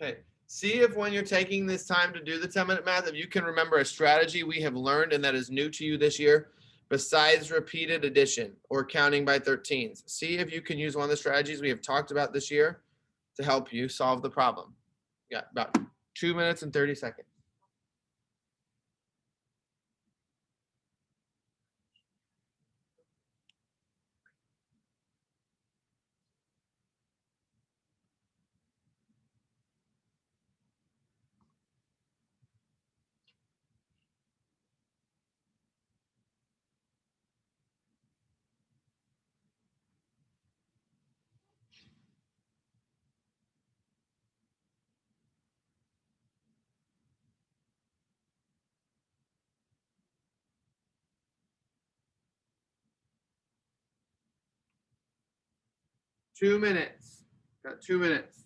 Okay. See if when you're taking this time to do the 10-minute math, if you can remember a strategy we have learned and that is new to you this year, besides repeated addition or counting by 13s. See if you can use one of the strategies we have talked about this year to help you solve the problem. You got about 2 minutes and 30 seconds. Two minutes. Got 2 minutes.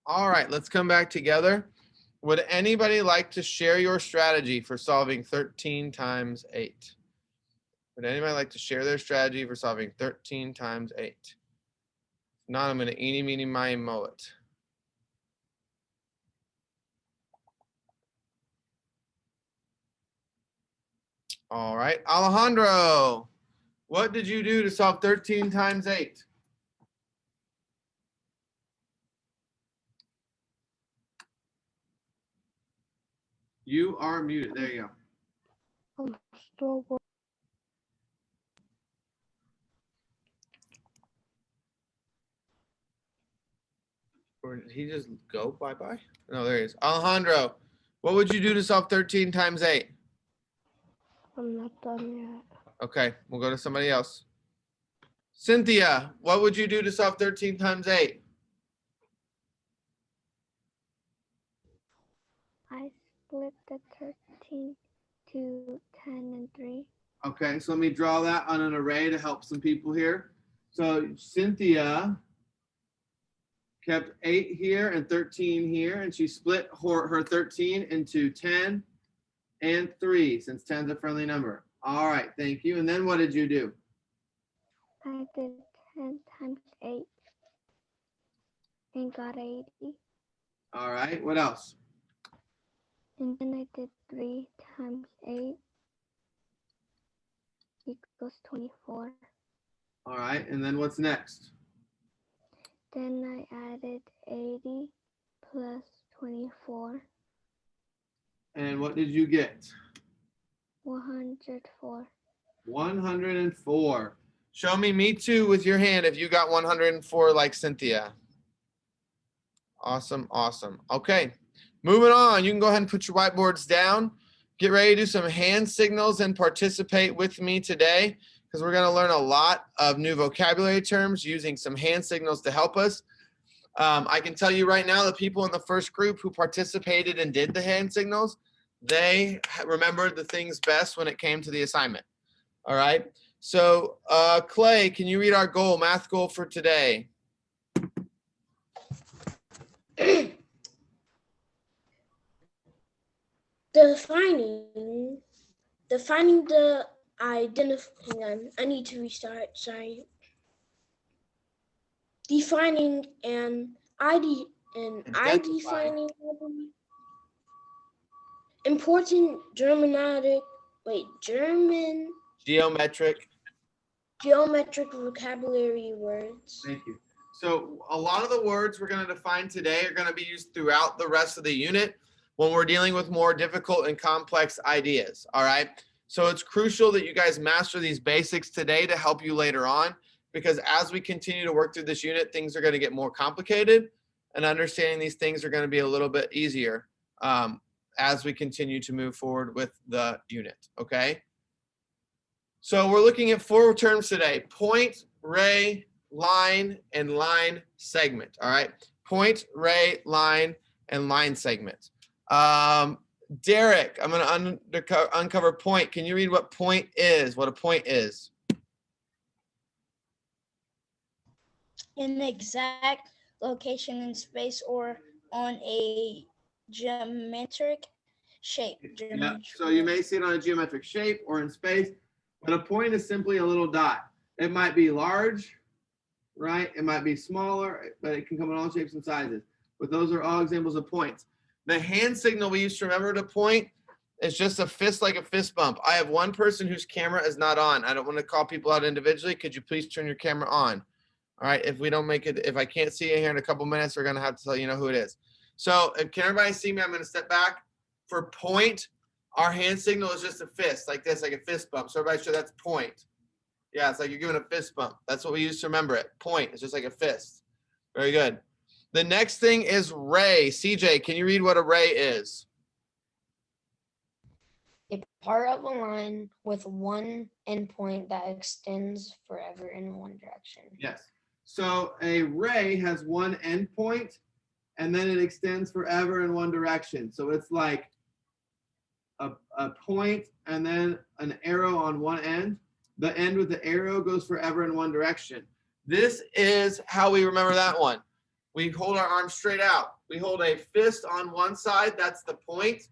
All right, let's come back together. Would anybody like to share your strategy for solving 13 times 8? Would anybody like to share their strategy for solving 13 times 8? If not, I'm going to eeny, meeny, miny, moe it. All right, Alejandro, what did you do to solve 13 times 8? You are muted. There you go. I'm still Or did he just go bye-bye? No, there he is. Alejandro, what would you do to solve 13 times 8? I'm not done yet. Okay, we'll go to somebody else. Cynthia, what would you do to solve 13 times 8? I split the 13 to 10 and 3. Okay, so let me draw that on an array to help some people here. So Cynthia kept 8 here and 13 here, and she split her 13 into 10 and 3, since 10 is a friendly number. All right, thank you. And then what did you do? I did 10 times 8 and got 80. All right, what else? And then I did 3 times 8 equals 24. All right, and then what's next? Then I added 80 plus 24. And what did you get? 104. 104. Show me too with your hand if you got 104 like Cynthia. Awesome, awesome. Okay, moving on. You can go ahead and put your whiteboards down. Get ready to do some hand signals and participate with me today, because we're going to learn a lot of new vocabulary terms using some hand signals to help us. I can tell you right now, the people in the first group who participated and did the hand signals, they remembered the things best when it came to the assignment. All right. So Clay, can you read our goal, math goal for today? Defining the hang on, I need to restart, sorry. Defining an ID and identifying important Geometric geometric vocabulary words. Thank you. So a lot of the words we're going to define today are going to be used throughout the rest of the unit when we're dealing with more difficult and complex ideas. All right. So it's crucial that you guys master these basics today to help you later on, because as we continue to work through this unit, things are going to get more complicated, and understanding these things are going to be a little bit easier as we continue to move forward with the unit. Okay. So we're looking at 4 terms today: point, ray, line, and line segment. All right. Point, ray, line, and line segment. Derek, I'm going to uncover point. Can you read what point is? What a point is? An exact location in space or on a geometric shape. Yeah. So you may see it on a geometric shape or in space, but a point is simply a little dot. It might be large, right? It might be smaller, but it can come in all shapes and sizes. But those are all examples of points. The hand signal we used to remember to point is just a fist, like a fist bump. I have one person whose camera is not on. I don't want to call people out individually. Could you please turn your camera on? All right. If we don't make it, if I can't see you here in a couple minutes, we're going to have to let you know who it is. So can everybody see me? I'm going to step back. For point, our hand signal is just a fist, like this, like a fist bump. So everybody show that's point. Yeah, it's like you're giving a fist bump. That's what we used to remember it. Point. It's just like a fist. Very good. The next thing is ray. CJ, can you read what a ray is? A part of a line with one endpoint that extends forever in one direction. Yes. So a ray has one endpoint, and then it extends forever in one direction. So it's like a point and then an arrow on one end. The end with the arrow goes forever in one direction. This is how we remember that one. We hold our arm straight out. We hold a fist on one side, that's the point,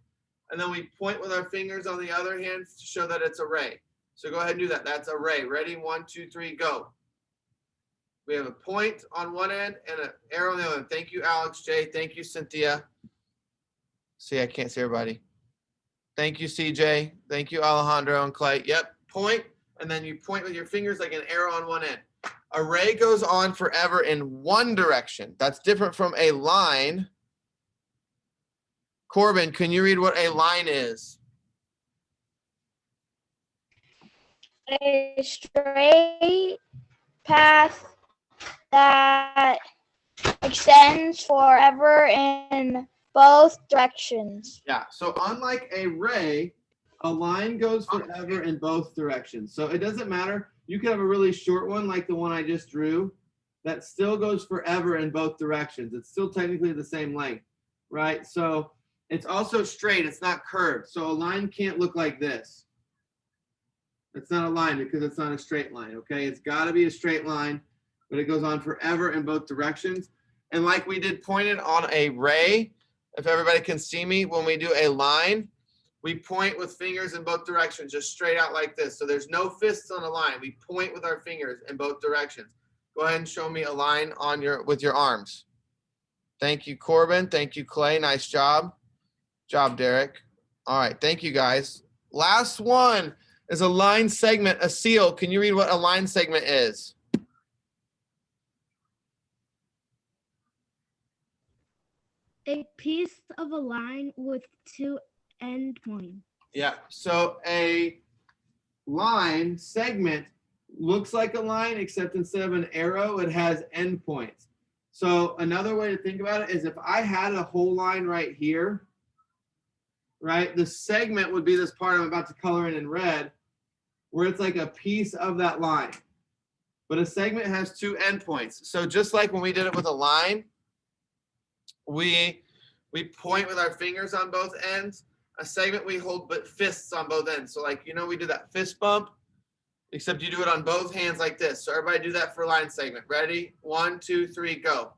and then we point with our fingers on the other hand to show that it's a ray. So go ahead and do that. That's a ray. Ready? 1, 2, 3, go. We have a point on one end and an arrow on the other. Thank you, Alex J. Thank you, Cynthia. See, I can't see everybody. Thank you, CJ. Thank you, Alejandro and Clay. Yep, point, and then you point with your fingers like an arrow on one end. A ray goes on forever in one direction. That's different from a line. Corbin, can you read what a line is? A straight path that extends forever in both directions. Yeah, so unlike a ray, a line goes forever in both directions. So it doesn't matter. You could have a really short one like the one I just drew that still goes forever in both directions. It's still technically the same length, right? So it's also straight. It's not curved. So a line can't look like this. It's not a line because it's not a straight line, okay? It's got to be a straight line, but it goes on forever in both directions. And like we did pointed on a ray, if everybody can see me, when we do a line, we point with fingers in both directions, just straight out like this. So there's no fists on a line. We point with our fingers in both directions. Go ahead and show me a line on with your arms. Thank you, Corbin. Thank you, Clay. Nice job. Job, Derek. All right. Thank you, guys. Last one is a line segment, a seal. Can you read what a line segment is? A piece of a line with 2 endpoints. Yeah. So a line segment looks like a line, except instead of an arrow, it has endpoints. So another way to think about it is if I had a whole line right here, right, the segment would be this part I'm about to color in red, where it's like a piece of that line. But a segment has 2 endpoints. So just like when we did it with a line, we point with our fingers on both ends. A segment we hold but fists on both ends. So like, you know, we do that fist bump, except you do it on both hands like this. So everybody do that for line segment. Ready? 1, 2, 3, go.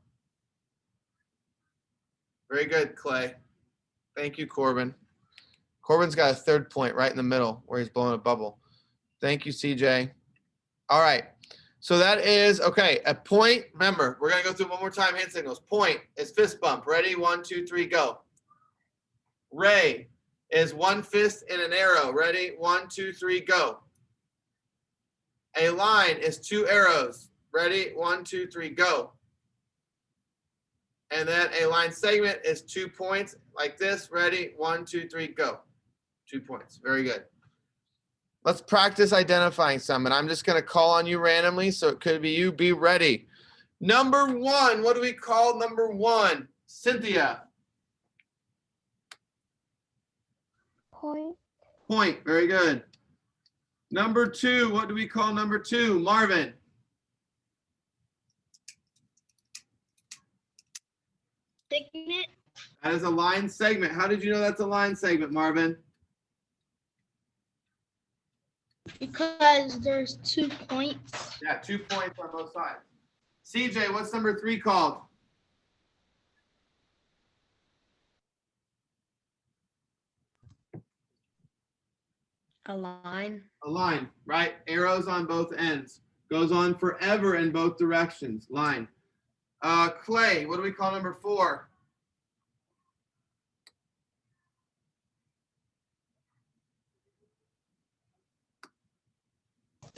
Very good, Clay. Thank you, Corbin. Corbin's got a 3rd point right in the middle where he's blowing a bubble. Thank you, CJ. All right. So that is, okay, a point. Remember, we're going to go through one more time hand signals. Point is fist bump. Ready? 1, 2, 3, go. Ray is 1 fist and an arrow. Ready? 1, 2, 3, go. A line is 2 arrows. Ready? 1, 2, 3, go. And then a line segment is 2 points like this. Ready? 1, 2, 3, go. 2 points. Very good. Let's practice identifying some. And I'm just going to call on you randomly. So it could be you. Be ready. Number 1. What do we call number 1? Cynthia. Point. Point. Very good. Number 2. What do we call number 2? Marvin. Segment. That is a line segment. How did you know that's a line segment, Marvin? Because there's 2 points. Yeah, 2 points on both sides. CJ, what's number 3 called? A line. A line, right? Arrows on both ends. Goes on forever in both directions. Line. Clay, what do we call number 4?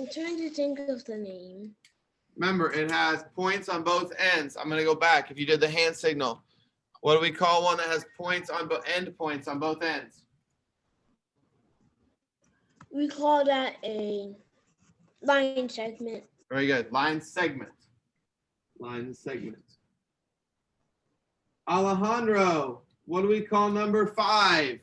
I'm trying to think of the name. Remember, it has points on both ends. I'm going to go back. If you did the hand signal, what do we call one that has points on both end points on both ends? We call that a line segment. Very good. Line segment. Line segment. Alejandro, what do we call number 5?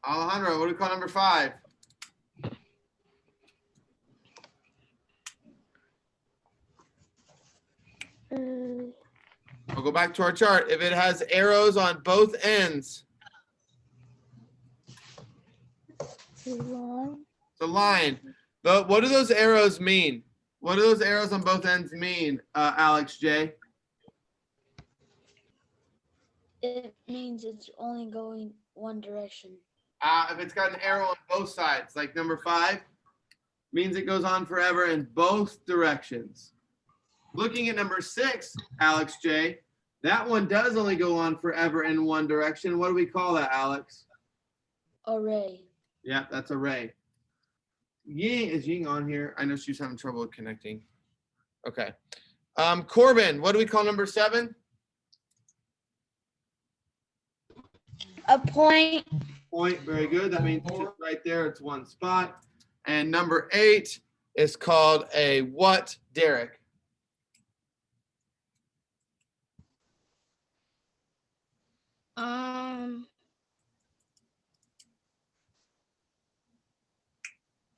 Alejandro, what do we call number 5? We'll go back to our chart. If it has arrows on both ends, Line. it's a line. But what do those arrows mean? What do those arrows on both ends mean, Alex J? It means it's only going one direction. If it's got an arrow on both sides, like number 5, means it goes on forever in both directions. Looking at number 6, Alex J, that one does only go on forever in one direction. What do we call that, Alex? Array. Yeah, that's array. Ying, is Ying on here? I know she's having trouble connecting. Okay. Corbin, what do we call number 7? A point. Point, very good. That means it's right there. It's one spot. And number 8 is called a what, Derek?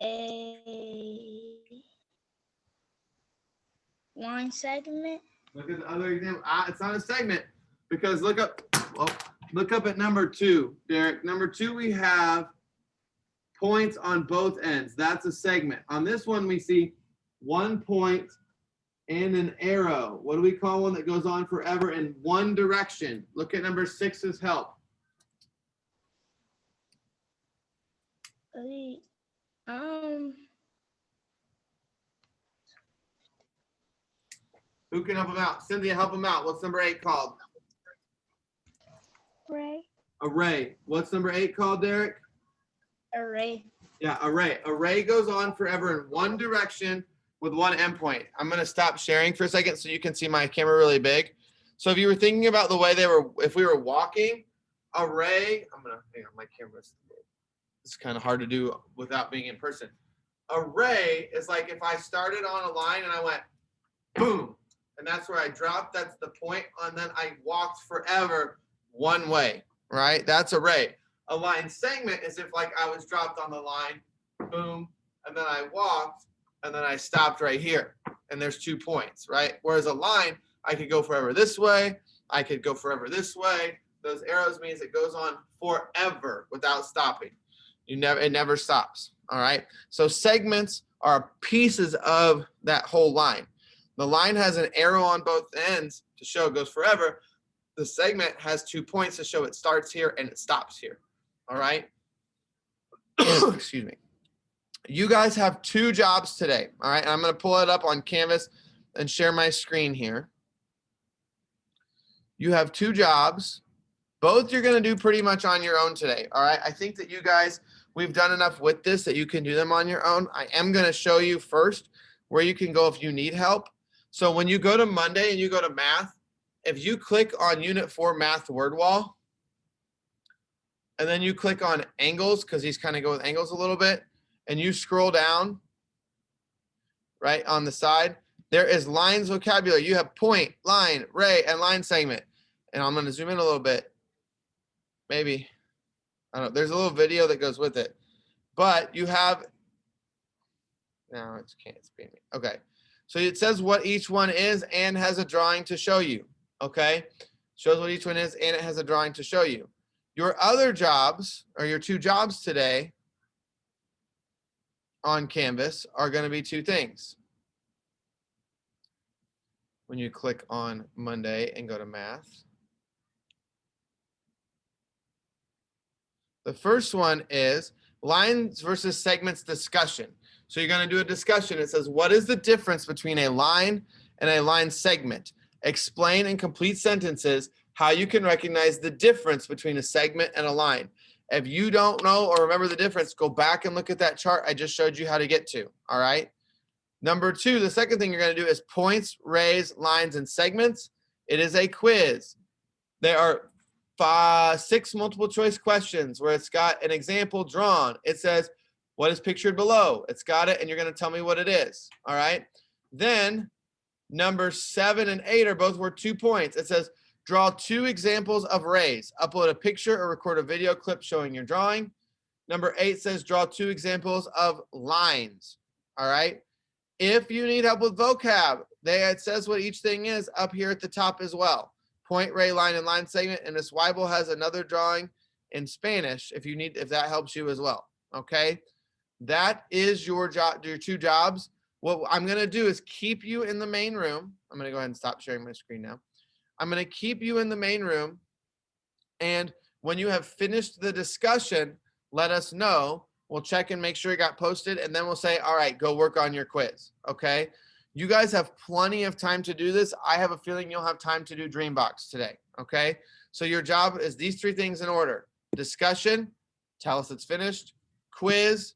A line segment. Look at the other example. It's not a segment because look up at number 2, Derek. Number 2, we have points on both ends. That's a segment. On this one, we see 1 point and an arrow. What do we call one that goes on forever in one direction? Look at number 6's help. Who can help him out? Cynthia, help him out. What's number 8 called? Array. Array. What's number 8 called, Derek? Array. Yeah, array. Array goes on forever in one direction with one endpoint. I'm going to stop sharing for a second so you can see my camera really big. So if you were thinking about the way if we were walking, array, hang on, my camera's, it's kind of hard to do without being in person. Array is like if I started on a line and I went boom, and that's where I dropped, that's the point, and then I walked forever one way, right? That's array. A line segment is if like I was dropped on the line, boom, and then I walked, and then I stopped right here, and there's 2 points, right? Whereas a line, I could go forever this way, I could go forever this way. Those arrows means it goes on forever without stopping. It never stops, all right? So segments are pieces of that whole line. The line has an arrow on both ends to show it goes forever. The segment has 2 points to show it starts here and it stops here, all right? Excuse me. You guys have 2 jobs today, all right? I'm going to pull it up on Canvas and share my screen here. You have 2 jobs. Both you're going to do pretty much on your own today. All right. I think that you guys, we've done enough with this that you can do them on your own. I am going to show you first where you can go if you need help. So when you go to Monday and you go to math, if you click on Unit 4 Math Word Wall, and then you click on angles, because he's kind of go with angles a little bit, and you scroll down right on the side, there is lines vocabulary. You have point, line, ray, and line segment. And I'm going to zoom in a little bit. Maybe. I don't know. There's a little video that goes with it. But you have, no, it can't be me. Okay. So it says what each one is and has a drawing to show you. Okay. Shows what each one is and it has a drawing to show you. Your other jobs, or your 2 jobs today on Canvas, are going to be 2 things. When you click on Monday and go to math. The first one is lines versus segments discussion. So you're going to do a discussion. It says, what is the difference between a line and a line segment? Explain in complete sentences how you can recognize the difference between a segment and a line. If you don't know or remember the difference, go back and look at that chart I just showed you how to get to. All right. Number 2, the second thing you're going to do is points, rays, lines, and segments. It is a quiz. There are 6 multiple choice questions where it's got an example drawn. It says, what is pictured below? It's got it, and you're going to tell me what it is. All right. Then number 7 and 8 are both worth 2 points. It says, draw 2 examples of rays. Upload a picture or record a video clip showing your drawing. Number 8 says, draw 2 examples of lines. All right. If you need help with vocab, it says what each thing is up here at the top as well. Point, ray, line, and line segment. And Miss Weibel has another drawing in Spanish if that helps you as well. Okay. That is your job, your 2 jobs. What I'm going to do is keep you in the main room. I'm going to go ahead and stop sharing my screen now. I'm going to keep you in the main room. And when you have finished the discussion, let us know. We'll check and make sure it got posted. And then we'll say, all right, go work on your quiz. Okay. You guys have plenty of time to do this. I have a feeling you'll have time to do Dreambox today. Okay. So your job is these 3 things in order: discussion, tell us it's finished, quiz,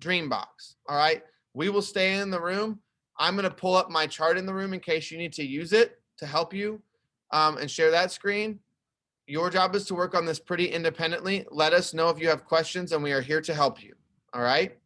Dreambox. All right. We will stay in the room. I'm going to pull up my chart in the room in case you need to use it to help you and share that screen. Your job is to work on this pretty independently. Let us know if you have questions, and we are here to help you. All right.